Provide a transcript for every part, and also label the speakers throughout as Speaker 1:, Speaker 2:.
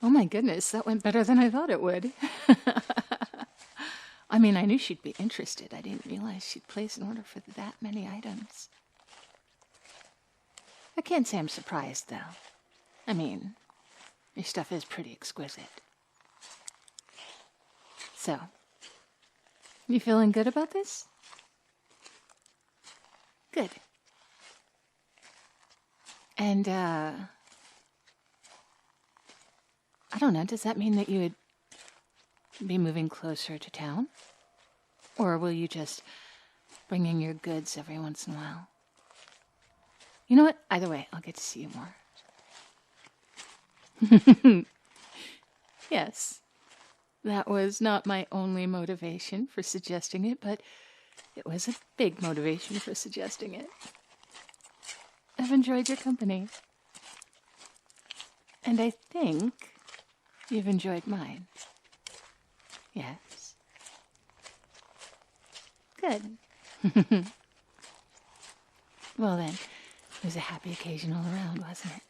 Speaker 1: Oh my goodness, that went better than I thought it would. I mean, I knew she'd be interested. I didn't realize she'd place an order for that many items. I can't say I'm surprised, though. I mean, your stuff is pretty exquisite. So, you feeling good about this? Good. And, I don't know, does that mean that you would be moving closer to town? Or will you just bring in your goods every once in a while? You know what? Either way, I'll get to see you more. Yes, that was not my only motivation for suggesting it, but it was a big motivation for suggesting it. I've enjoyed your company. And I think you've enjoyed mine. Yes. Good. Well then, it was a happy occasion all around, wasn't it?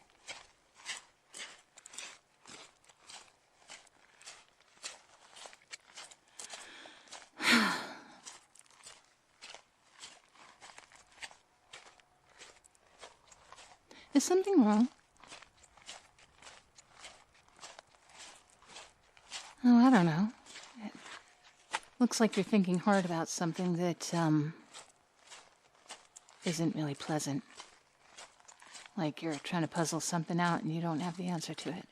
Speaker 1: Is something wrong? Oh, I don't know. It looks like you're thinking hard about something that, isn't really pleasant. Like you're trying to puzzle something out and you don't have the answer to it.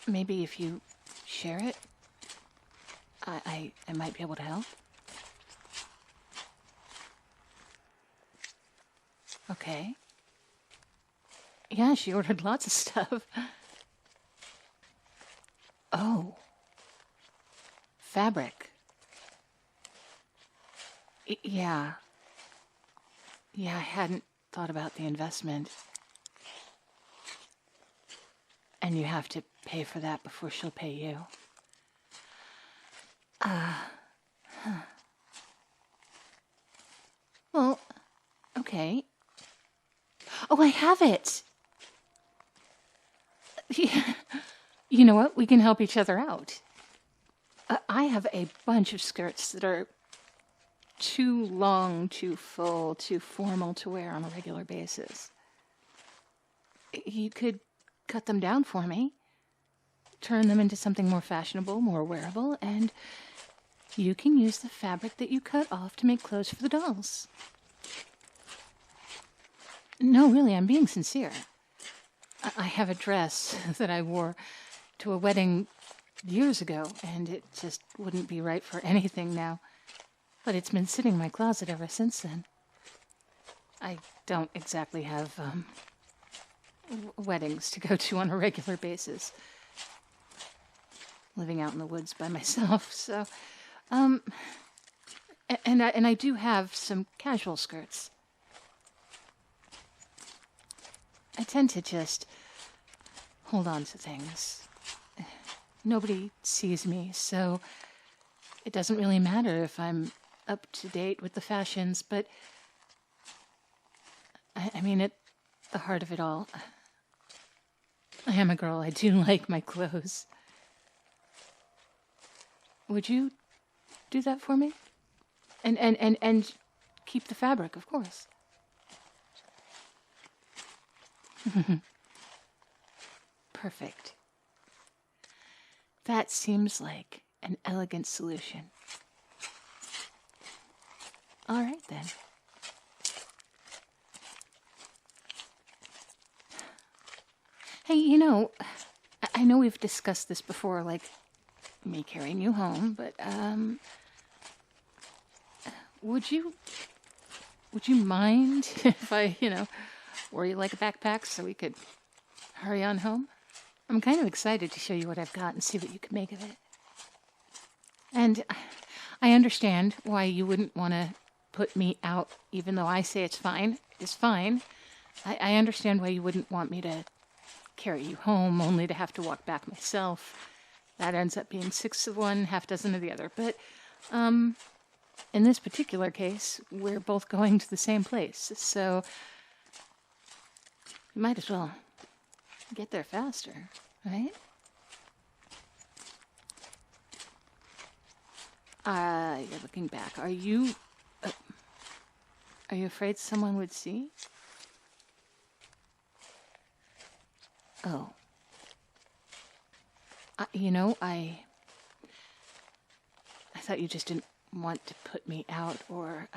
Speaker 1: Maybe if you share it, I might be able to help. Okay. Yeah, she ordered lots of stuff. Oh. Fabric. Yeah. Yeah, I hadn't thought about the investment. And you have to pay for that before she'll pay you. Well, okay. Oh, I have it! You know what? We can help each other out. I have a bunch of skirts that are too long, too full, too formal to wear on a regular basis. You could cut them down for me, turn them into something more fashionable, more wearable, and you can use the fabric that you cut off to make clothes for the dolls. No, really, I'm being sincere. I have a dress that I wore to a wedding years ago, and it just wouldn't be right for anything now. But it's been sitting in my closet ever since then. I don't exactly have, weddings to go to on a regular basis. Living out in the woods by myself, so, and I do have some casual skirts. I tend to just hold on to things. Nobody sees me, so it doesn't really matter if I'm up to date with the fashions, but I mean, at the heart of it all, I am a girl. I do like my clothes. Would you do that for me? And keep the fabric, of course. Perfect. That seems like an elegant solution. All right, then. Hey, you know, I know we've discussed this before, like me carrying you home, but, would you mind if I, wore you like a backpack so we could hurry on home? I'm kind of excited to show you what I've got and see what you can make of it. And I understand why you wouldn't want to put me out, even though I say it's fine. It's fine. I understand why you wouldn't want me to carry you home, only to have to walk back myself. That ends up being 6 of one, half dozen of the other. But, in this particular case, we're both going to the same place, so you might as well get there faster, right? You're looking back. Are you afraid someone would see? Oh. You know, I thought you just didn't want to put me out, or,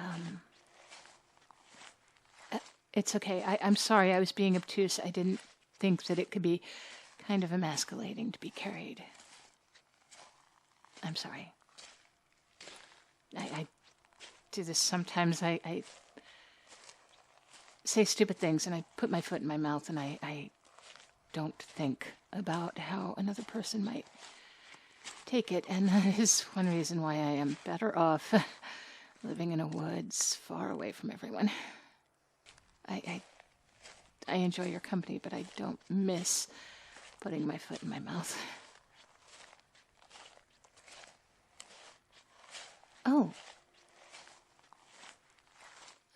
Speaker 1: it's okay. I'm sorry, I was being obtuse. I didn't think that it could be kind of emasculating to be carried. I'm sorry. I do this sometimes. I say stupid things, and I put my foot in my mouth, and I don't think about how another person might take it, and that is one reason why I am better off living in a woods far away from everyone. I enjoy your company, but I don't miss putting my foot in my mouth. Oh.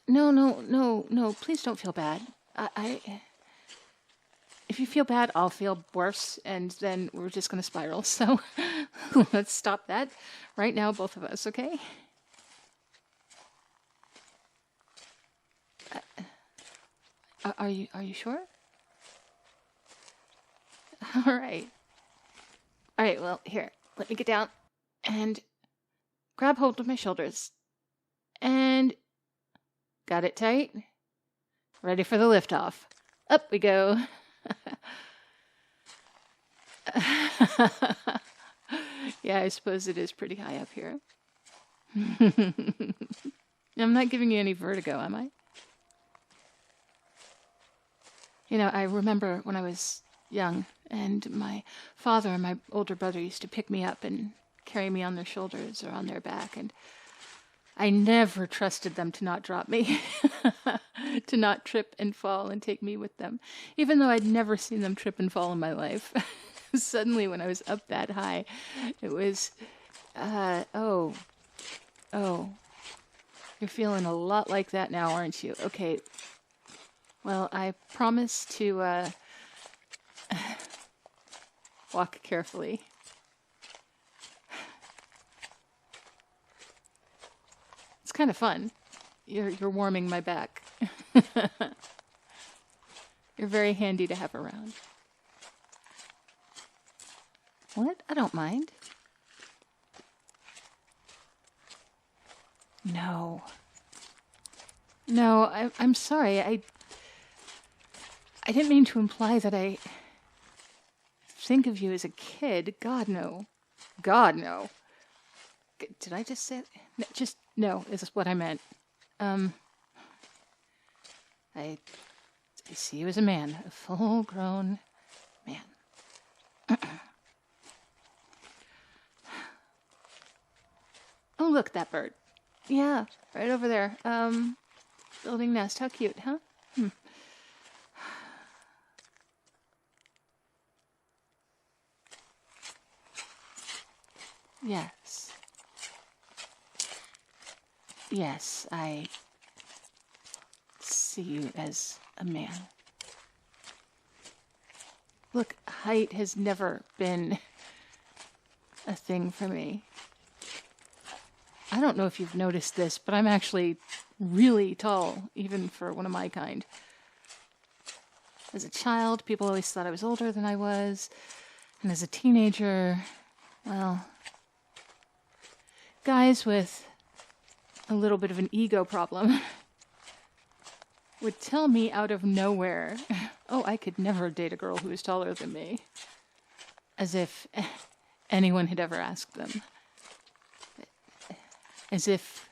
Speaker 1: No, please don't feel bad. If you feel bad, I'll feel worse, and then we're just going to spiral. So let's stop that right now, both of us, okay? Are you sure? All right. All right, well, here, let me get down and grab hold of my shoulders. And got it tight. Ready for the liftoff. Up we go. Yeah, I suppose it is pretty high up here. I'm not giving you any vertigo, am I? You know, I remember when I was young, and my father and my older brother used to pick me up and carry me on their shoulders or on their back, and I never trusted them to not drop me, to not trip and fall and take me with them, even though I'd never seen them trip and fall in my life. Suddenly, when I was up that high, it was, oh, you're feeling a lot like that now, aren't you? Okay, well, I promise to walk carefully. It's kind of fun. You're warming my back. You're very handy to have around. What? I don't mind. No, I'm sorry. I didn't mean to imply that I think of you as a kid. God, no. God, no. Did I just say that? Just no, is what I meant. I see you as a man, a full-grown man. Oh, look, that bird. Yeah, right over there. Building nest. How cute, huh? Yes. Yes, I see you as a man. Look, height has never been a thing for me. I don't know if you've noticed this, but I'm actually really tall, even for one of my kind. As a child, people always thought I was older than I was. And as a teenager, well, guys with a little bit of an ego problem would tell me out of nowhere, oh, I could never date a girl who was taller than me. As if anyone had ever asked them. As if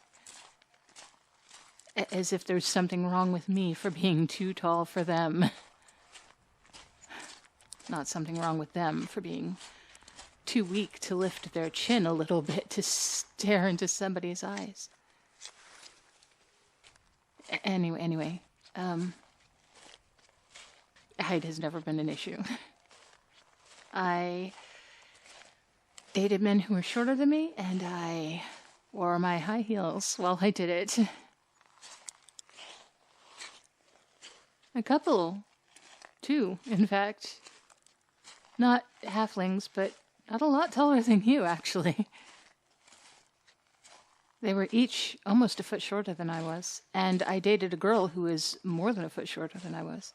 Speaker 1: there's something wrong with me for being too tall for them. Not something wrong with them for being too weak to lift their chin a little bit to stare into somebody's eyes. Anyway, height has never been an issue. I dated men who were shorter than me, and I wore my high heels while I did it. A couple, too, in fact. Not halflings, but not a lot taller than you, actually. They were each almost a foot shorter than I was, and I dated a girl who was more than a foot shorter than I was.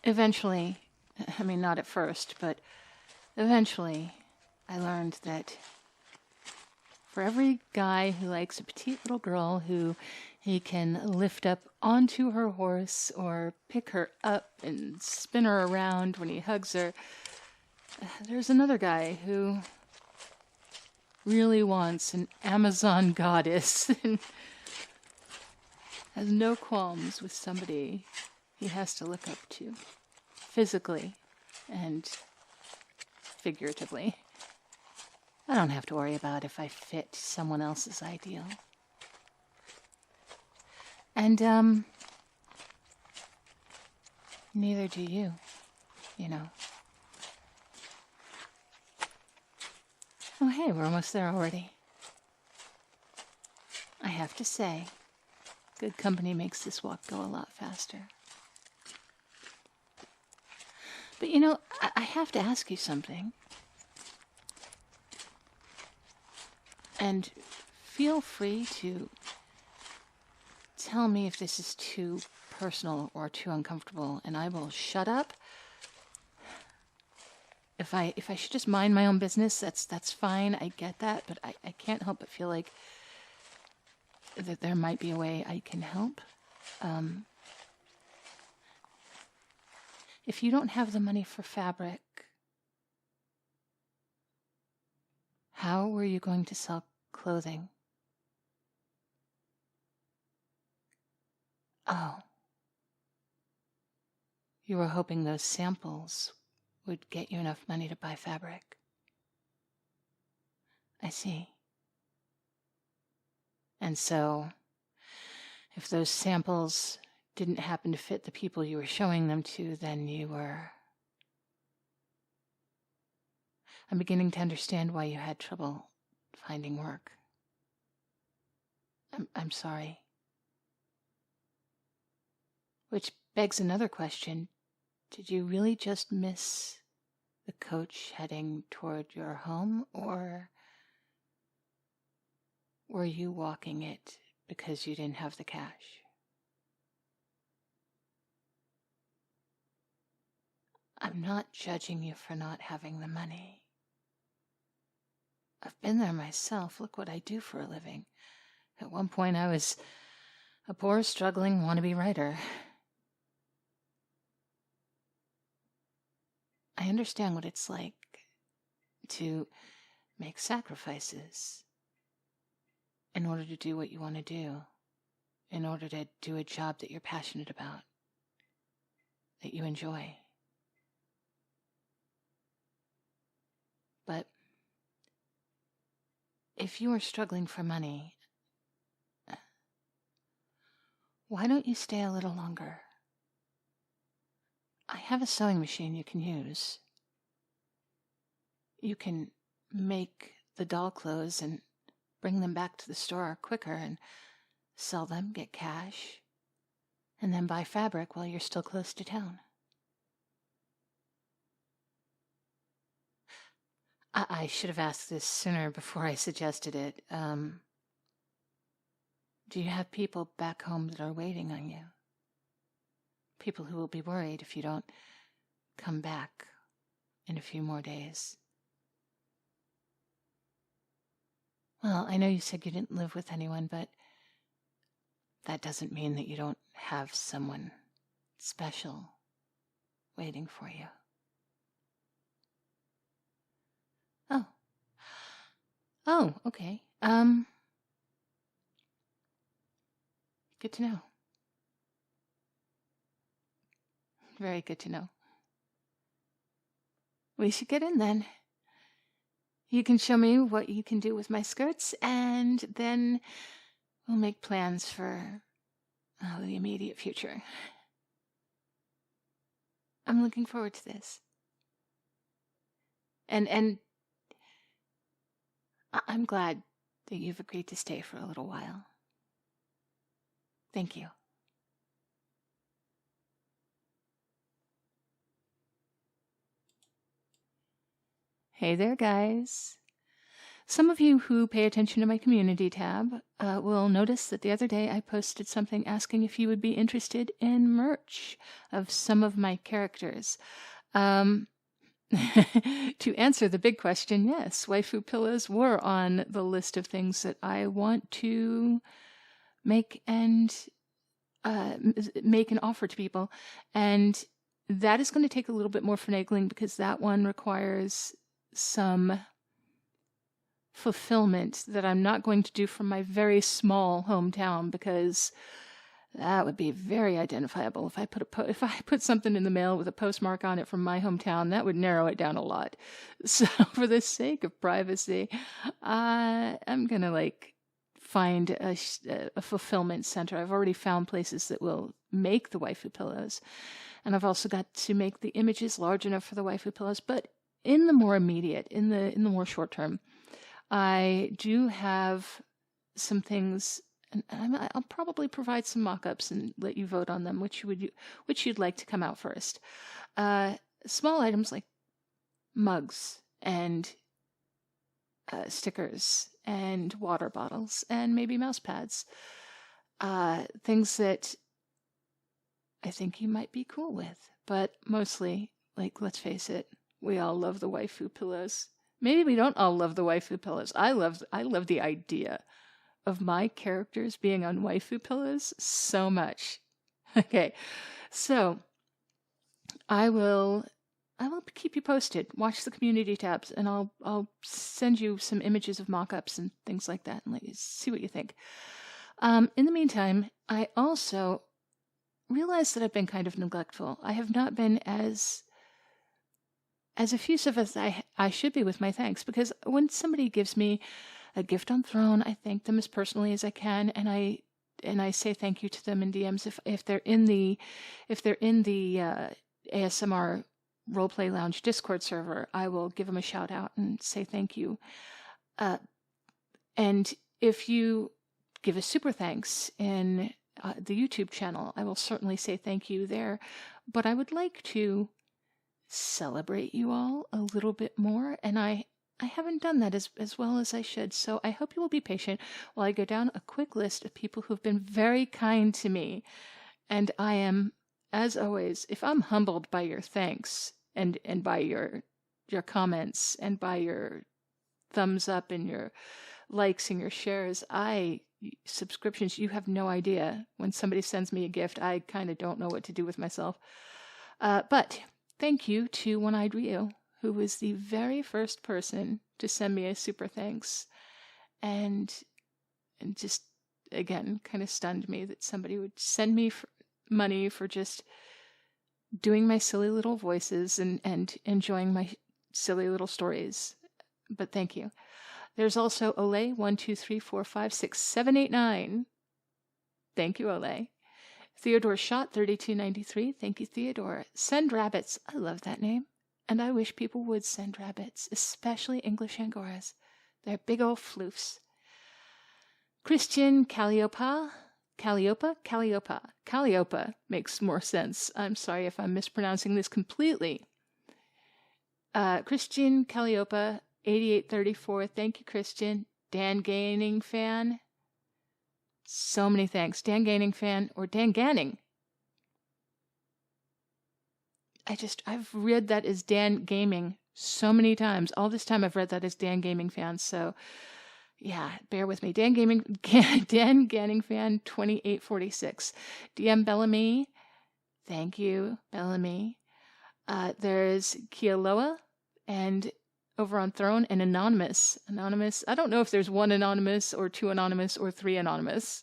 Speaker 1: Eventually, I mean, not at first, but eventually, I learned that for every guy who likes a petite little girl who he can lift up onto her horse or pick her up and spin her around when he hugs her, there's another guy who really wants an Amazon goddess and has no qualms with somebody he has to look up to, physically and figuratively. I don't have to worry about if I fit someone else's ideal. And, neither do you, you know. Oh, hey, we're almost there already. I have to say, good company makes this walk go a lot faster. But you know, I have to ask you something. And feel free to tell me if this is too personal or too uncomfortable, and I will shut up. If I should just mind my own business, that's fine. I get that, but I can't help but feel like that there might be a way I can help. If you don't have the money for fabric, how were you going to sell clothing? Oh. You were hoping those samples would get you enough money to buy fabric. I see. And so, if those samples didn't happen to fit the people you were showing them to, then you were... I'm beginning to understand why you had trouble finding work. I'm sorry. Which begs another question. Did you really just miss the coach heading toward your home, or were you walking it because you didn't have the cash? I'm not judging you for not having the money. I've been there myself. Look what I do for a living. At one point I was a poor, struggling wannabe writer. I understand what it's like to make sacrifices in order to do what you want to do, in order to do a job that you're passionate about, that you enjoy. But if you are struggling for money, why don't you stay a little longer? I have a sewing machine you can use. You can make the doll clothes and bring them back to the store quicker and sell them, get cash, and then buy fabric while you're still close to town. I should have asked this sooner before I suggested it. Do you have people back home that are waiting on you? People who will be worried if you don't come back in a few more days. Well, I know you said you didn't live with anyone, but that doesn't mean that you don't have someone special waiting for you. Oh, okay. Good to know. Very good to know. We should get in then. You can show me what you can do with my skirts, and then we'll make plans for the immediate future. I'm looking forward to this. And I'm glad that you've agreed to stay for a little while. Thank you. Hey there, guys. Some of you who pay attention to my community tab will notice that the other day I posted something asking if you would be interested in merch of some of my characters. To answer the big question, yes, waifu pillows were on the list of things that I want to make and make an offer to people. And that is going to take a little bit more finagling because that one requires some fulfillment that I'm not going to do from my very small hometown, because that would be very identifiable. If I put something in the mail with a postmark on it from my hometown, that would narrow it down a lot. So for the sake of privacy, I'm gonna find a fulfillment center. I've already found places that will make the waifu pillows, and I've also got to make the images large enough for the waifu pillows. But in the more immediate, in the more short term, I do have some things, and I'll probably provide some mock-ups and let you vote on them, which you'd like to come out first. Small items like mugs and stickers and water bottles and maybe mouse pads. Things that I think you might be cool with. But mostly, let's face it, we all love the waifu pillows. Maybe we don't all love the waifu pillows. I love the idea of my characters being on waifu pillows so much. Okay, so I will keep you posted. Watch the community tabs, and I'll send you some images of mock-ups and things like that, and let you see what you think. In the meantime, I also realize that I've been kind of neglectful. I have not been as effusive as I should be with my thanks, because when somebody gives me a gift on Throne, I thank them as personally as I can, and I say thank you to them in DMs. If they're in the ASMR Roleplay Lounge Discord server, I will give them a shout out and say thank you. And if you give a super thanks in the YouTube channel, I will certainly say thank you there. But I would like to celebrate you all a little bit more, and I haven't done that as well as I should. So I hope you will be patient while I go down a quick list of people who have been very kind to me. And I am, as always, if I'm humbled by your thanks and by your comments and by your thumbs up and your likes and your shares, subscriptions, you have no idea. When somebody sends me a gift, I kind of don't know what to do with myself. But thank you to One-Eyed Rio, who was the very first person to send me a super thanks, and just, again, kind of stunned me that somebody would send me money for just doing my silly little voices and enjoying my silly little stories. But thank you. There's also Ole 1 2 3 4 5 6 7 8 9. Thank you, Ole. Theodore Shot 3293. Thank you, Theodore. Send rabbits. I love that name. And I wish people would send rabbits, especially English Angoras. They're big old floofs. Christian Calliopa makes more sense. I'm sorry if I'm mispronouncing this completely. Christian Calliopa 8834. Thank you, Christian. Dan Gaining fan. So many thanks. Dan Gaining fan, or Dan Ganning. I've read that as Dan Gaming so many times. All this time I've read that as Dan Gaming fan. So yeah, bear with me. Dan Ganning fan 2846. DM Bellamy. Thank you, Bellamy. There's Kialoa, and over on Throne, and Anonymous. I don't know if there's one Anonymous or two Anonymous or three Anonymous.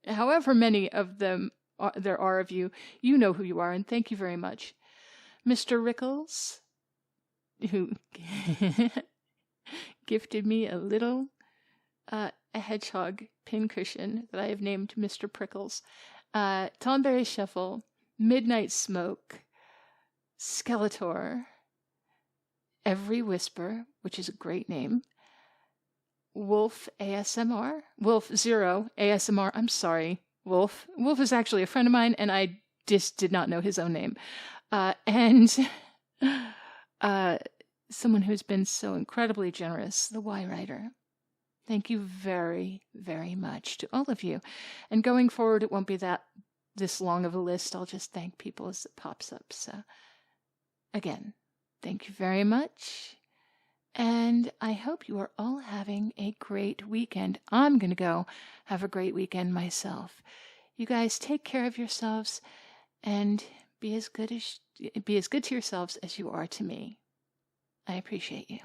Speaker 1: However many of them there are of you, you know who you are, and thank you very much. Mr. Rickles, who gifted me a little a hedgehog pincushion that I have named Mr. Prickles. Tonberry Shuffle, Midnight Smoke, Skeletor, Every Whisper, which is a great name, Wolf ASMR, Wolf Zero ASMR, I'm sorry, Wolf. Wolf is actually a friend of mine, and I just did not know his own name. And someone who's been so incredibly generous, the Y Writer. Thank you very, very much to all of you. And going forward, it won't be this long of a list. I'll just thank people as it pops up. So, again, thank you very much. And I hope you are all having a great weekend. I'm going to go have a great weekend myself. You guys take care of yourselves and be as good to yourselves as you are to me. I appreciate you.